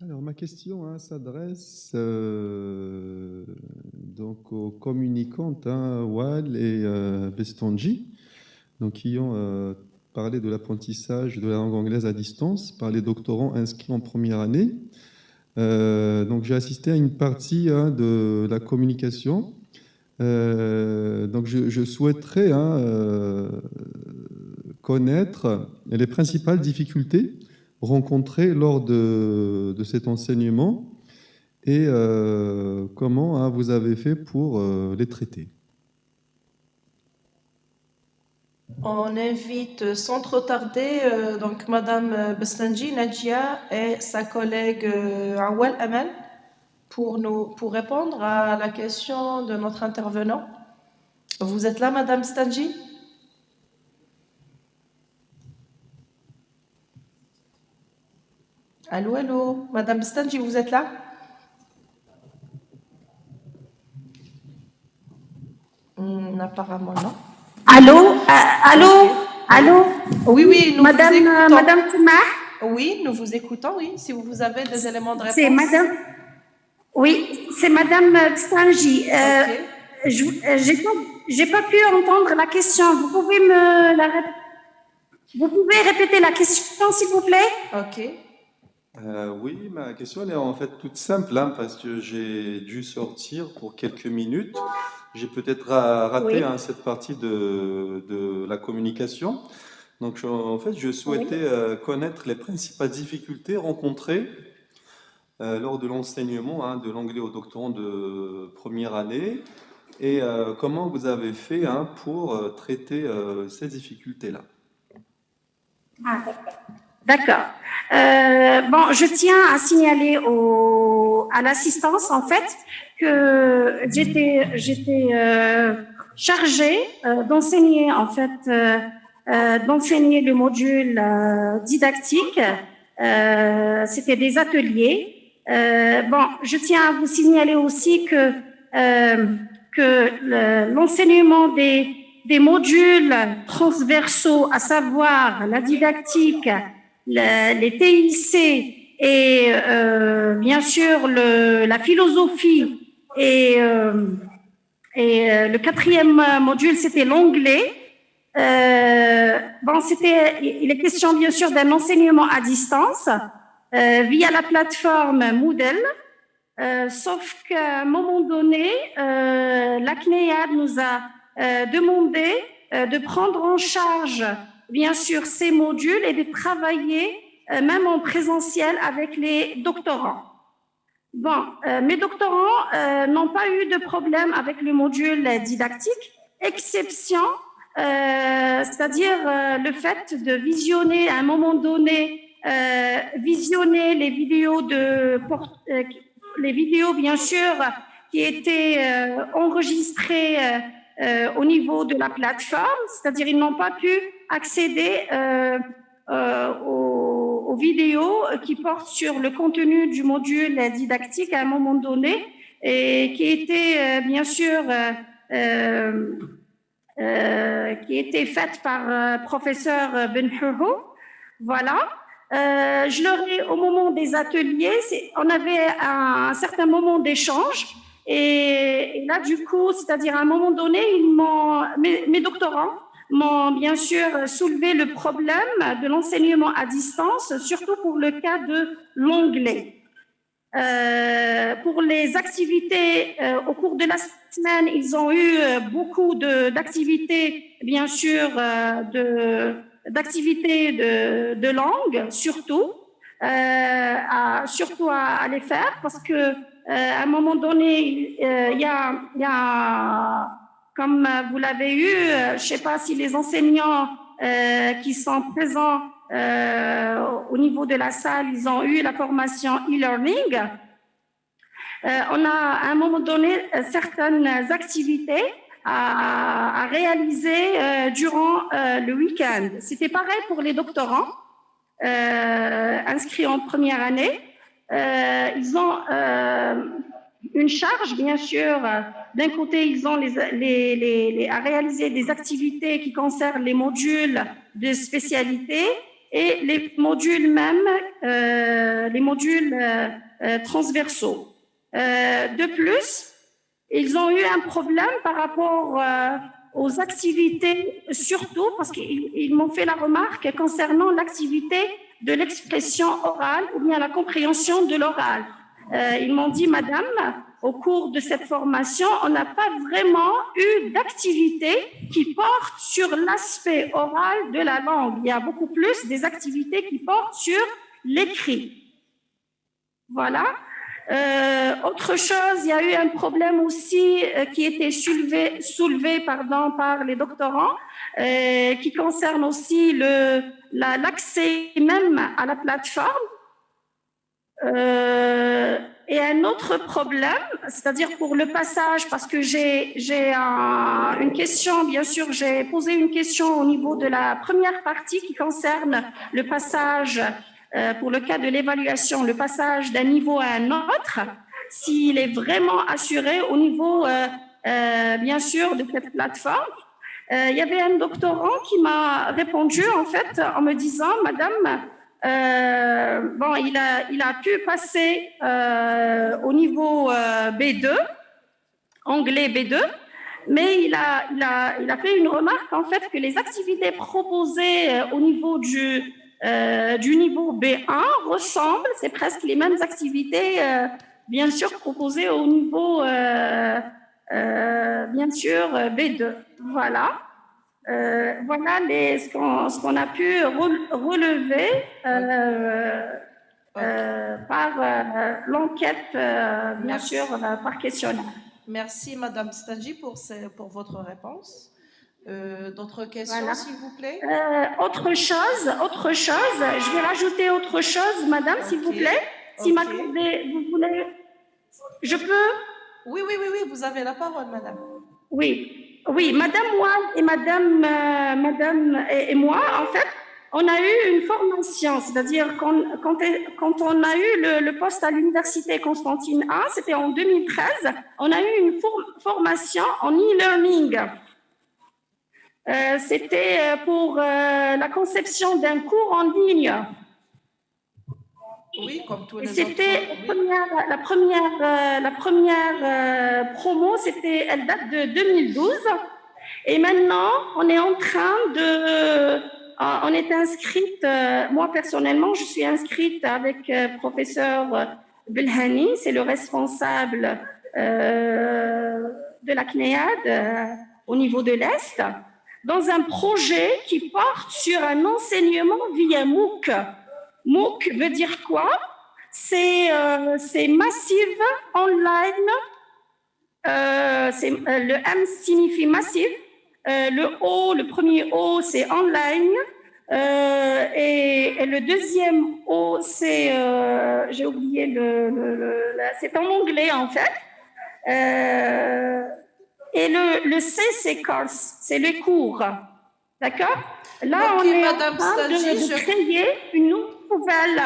Alors, ma question s'adresse donc aux communicantes Wal et Bestanji, donc qui ont parlé de l'apprentissage de la langue anglaise à distance par les doctorants inscrits en première année. Donc, j'ai assisté à une partie de la communication. Donc, je souhaiterais connaître les principales difficultés rencontrées lors de cet enseignement et comment vous avez fait pour les traiter. On invite sans trop tarder donc Madame Bestanji Nadjia et sa collègue Awal Amal pour répondre à la question de notre intervenant. Vous êtes là, Madame Bestanji? Allô, allô, Madame Bestanji, vous êtes là? Apparemment non. Allô, allô, Ok. allô. Oui, oui, nous Madame, vous écoutons. Madame Touma, Oui, nous vous écoutons, oui. Si vous avez des éléments de c'est réponse. Madame. Oui, c'est Madame Stanji. Ok. J'ai pas pu entendre la question. Vous pouvez vous pouvez répéter la question, s'il vous plaît? Ok. Oui, ma question elle est en fait toute simple parce que j'ai dû sortir pour quelques minutes. J'ai peut-être raté Oui, cette partie de la communication. Donc en fait, je oui. souhaitais connaître les principales difficultés rencontrées lors de l'enseignement de l'anglais aux doctorants de première année et comment vous avez fait pour traiter ces difficultés-là. Ah, d'accord. Bon, je tiens à signaler à l'assistance, en fait, que j'étais chargée d'enseigner, en fait, d'enseigner le module didactique. C'était des ateliers. Bon, je tiens à vous signaler aussi que l'enseignement des modules transversaux, à savoir la didactique, les TIC et bien sûr la philosophie et le quatrième module, c'était l'anglais. Bon, il est question bien sûr d'un enseignement à distance via la plateforme Moodle. Sauf qu'à un moment donné, la CNEAD nous a demandé de prendre en charge, bien sûr, ces modules et de travailler même en présentiel avec les doctorants. Bon, mes doctorants n'ont pas eu de problème avec le module didactique, exception, c'est-à-dire le fait de visionner à un moment donné, visionner les vidéos les vidéos bien sûr qui étaient enregistrées au niveau de la plateforme, c'est-à-dire ils n'ont pas pu accéder aux vidéos qui portent sur le contenu du module didactique à un moment donné et qui étaient bien sûr qui était faite par professeur Benhurho. Voilà. Je leur ai, au moment des ateliers, on avait un certain moment d'échange et là, du coup, c'est-à-dire à un moment donné, mes doctorants m'ont bien sûr soulevé le problème de l'enseignement à distance, surtout pour le cas de l'anglais. Pour les activités, au cours de la semaine, ils ont eu beaucoup d'activités, bien sûr, d'activités de langue, surtout, surtout à les faire, parce que à un moment donné, il y a, comme vous l'avez eu, je ne sais pas si les enseignants qui sont présents au niveau de la salle, ils ont eu la formation e-learning. On a à un moment donné certaines activités à réaliser durant le week-end. C'était pareil pour les doctorants inscrits en première année. Ils ont une charge, bien sûr. D'un côté, ils ont à réaliser des activités qui concernent les modules de spécialité et les modules même, les modules transversaux. De plus, ils ont eu un problème par rapport aux activités, surtout parce qu'ils m'ont fait la remarque concernant l'activité de l'expression orale ou bien la compréhension de l'oral. Ils m'ont dit, Madame, au cours de cette formation, on n'a pas vraiment eu d'activité qui porte sur l'aspect oral de la langue. Il y a beaucoup plus des activités qui portent sur l'écrit. Voilà. Autre chose, il y a eu un problème aussi qui était soulevé par les doctorants, qui concerne aussi l'accès même à la plateforme. Et un autre problème, c'est-à-dire pour le passage, parce que j'ai une question, bien sûr, j'ai posé une question au niveau de la première partie qui concerne le passage, pour le cas de l'évaluation, le passage d'un niveau à un autre, s'il est vraiment assuré au niveau, bien sûr, de cette plateforme. Il y avait un doctorant qui m'a répondu, en fait, en me disant, Madame, bon, il a pu passer au niveau B2, anglais B2, mais il a fait une remarque en fait que les activités proposées au niveau du niveau B1 ressemblent, c'est presque les mêmes activités, bien sûr proposées au niveau, bien sûr B2. Voilà. Voilà ce qu'on a pu relever par l'enquête, bien sûr, par questionnaire. Merci, Madame Stanji, pour votre réponse. D'autres questions, Voilà. s'il vous plaît? Autre chose, je vais rajouter autre chose, Madame, s'il vous plaît. Si m'accordez, vous voulez, je peux? Oui, vous avez la parole, Madame. Oui, Madame Wall et Madame et moi, en fait, on a eu une formation, c'est-à-dire quand on a eu le poste à l'université Constantine I, c'était en 2013, on a eu une formation en e-learning. C'était pour la conception d'un cours en ligne. Oui, comme tous les autres. C'était la première promo, elle date de 2012. Et maintenant, on est en train on est inscrite, moi personnellement, je suis inscrite avec professeur Belhani, c'est le responsable de la CNEAD au niveau de l'Est, dans un projet qui porte sur un enseignement via MOOC. MOOC veut dire quoi? C'est Massive Online. Le M signifie massif. Le premier O, c'est online. Et le deuxième O, c'est, j'ai oublié c'est en anglais en fait. Et le C, c'est course, c'est les cours. D'accord? Là, on est en train de créer une nouvelle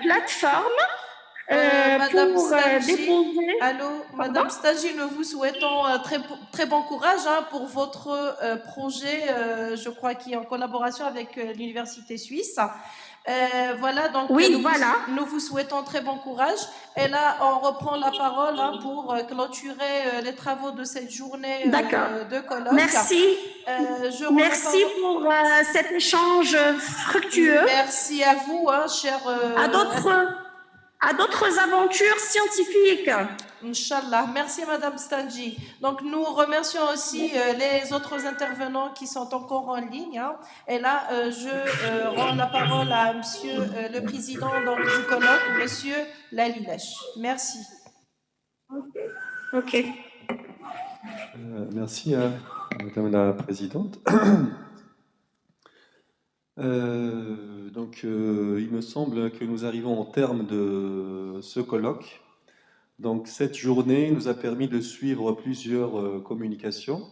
plateforme. Madame pour déposer. Allô, Madame Stagi, nous vous souhaitons très bon courage pour votre projet, je crois, qui est en collaboration avec l'Université suisse. Voilà, donc nous vous souhaitons très bon courage. Et là, on reprend la parole pour clôturer les travaux de cette journée de colloque. Merci. Merci pour cet échange fructueux. Merci à vous, chers... à d'autres aventures scientifiques. Inch'Allah. Merci, Madame Stanji. Donc, nous remercions aussi les autres intervenants qui sont encore en ligne. Et là, je rends la parole à Monsieur le Président du colloque, Monsieur Lalilesh. Merci. Ok. Merci, Madame la Présidente. Donc, il me semble que nous arrivons au terme de ce colloque. Donc, cette journée nous a permis de suivre plusieurs communications,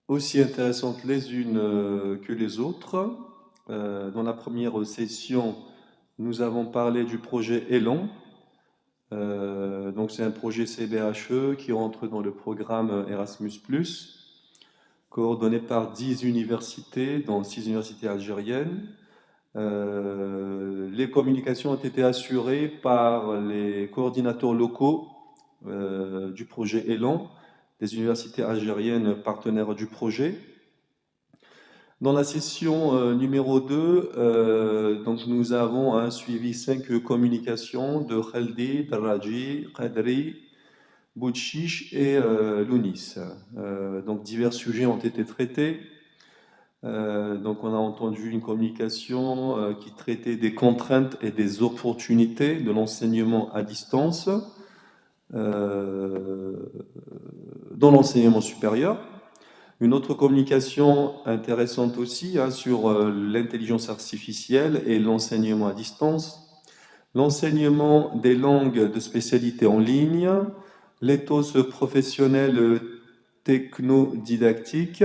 aussi intéressantes les unes que les autres. Dans la première session, nous avons parlé du projet Elan. Donc, c'est un projet CBHE qui rentre dans le programme Erasmus+. coordonné par 10 universités, dont 6 universités algériennes. Les communications ont été assurées par les coordinateurs locaux du projet Élan, des universités algériennes partenaires du projet. Dans la session numéro 2, donc nous avons suivi 5 communications de Khaldi, Darraji, Qadri, Bouchiche et Lounis. Donc divers sujets ont été traités. Donc on a entendu une communication qui traitait des contraintes et des opportunités de l'enseignement à distance dans l'enseignement supérieur. Une autre communication intéressante aussi sur l'intelligence artificielle et l'enseignement à distance, l'enseignement des langues de spécialité en ligne, l'éthos professionnel technodidactique,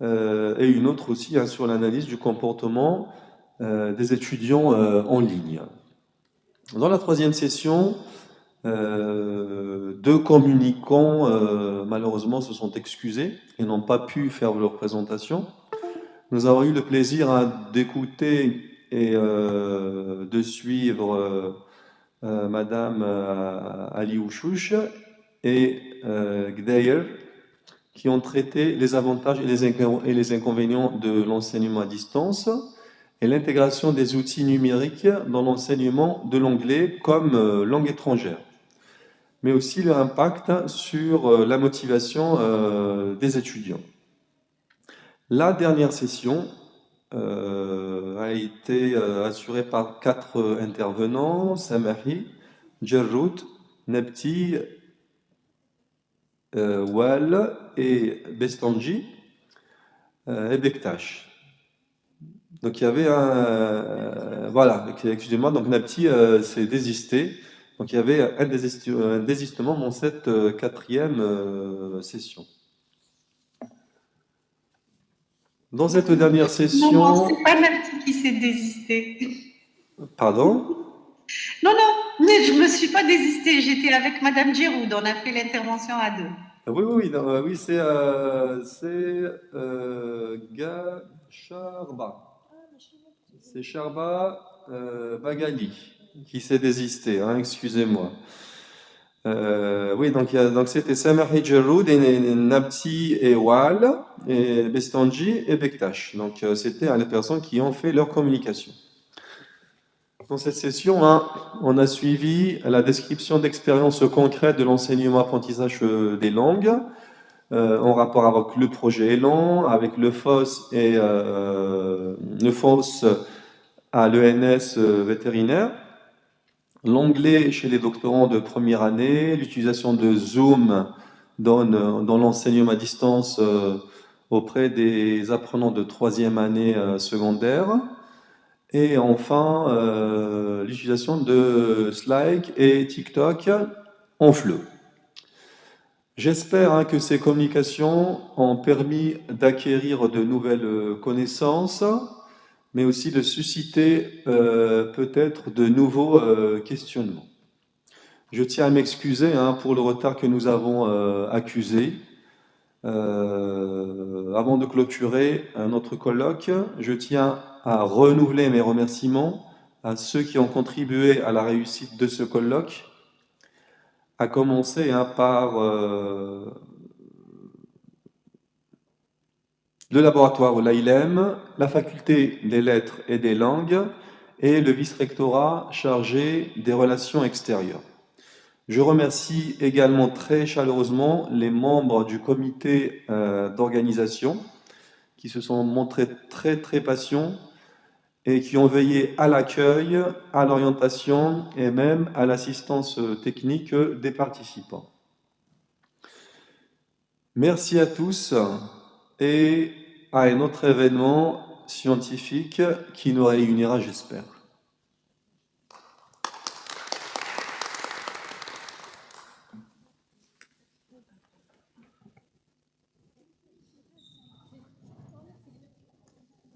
et une autre aussi sur l'analyse du comportement des étudiants en ligne. Dans la troisième session, 2 communicants malheureusement se sont excusés et n'ont pas pu faire leur présentation. Nous avons eu le plaisir d'écouter et de suivre Madame Ali Ouchouch et Gdayer, qui ont traité les avantages et les inconvénients de l'enseignement à distance et l'intégration des outils numériques dans l'enseignement de l'anglais comme langue étrangère, mais aussi leur impact sur la motivation des étudiants. La dernière session a été assurée par 4 intervenants, Samahi, Djerrout, Nepti, Wal et Bestanji et Bektash. Donc il y avait voilà, excusez-moi, donc Nepti s'est désisté. Donc il y avait un désistement dans cette 4e session. Dans cette dernière session... Non, c'est pas Nepti qui s'est désisté. Pardon? Non, mais je me suis pas désistée, j'étais avec Madame Djeroud, on a fait l'intervention à 2. Oui, c'est Sharba. C'est Sharba Bagali qui s'est désisté, excusez-moi. Oui, donc c'était Samahi Djerroud et Napti et Wal, et Bestanji et Bektash. Donc c'était les personnes qui ont fait leur communication. Dans cette session, on a suivi la description d'expériences concrètes de l'enseignement-apprentissage des langues en rapport avec le projet Élan, avec le FOS et le FOS à l'ENS vétérinaire, l'anglais chez les doctorants de première année, l'utilisation de Zoom dans l'enseignement à distance auprès des apprenants de 3e année secondaire, et enfin l'utilisation de Slack et TikTok en FLE. J'espère que ces communications ont permis d'acquérir de nouvelles connaissances, mais aussi de susciter peut-être de nouveaux questionnements. Je tiens à m'excuser pour le retard que nous avons accusé. Avant de clôturer notre colloque, je tiens à renouveler mes remerciements à ceux qui ont contribué à la réussite de ce colloque, à commencer par le laboratoire l'AILEM, la faculté des lettres et des langues et le vice-rectorat chargé des relations extérieures. Je remercie également très chaleureusement les membres du comité d'organisation qui se sont montrés très patients et qui ont veillé à l'accueil, à l'orientation et même à l'assistance technique des participants. Merci à tous et à un autre événement scientifique qui nous réunira, j'espère.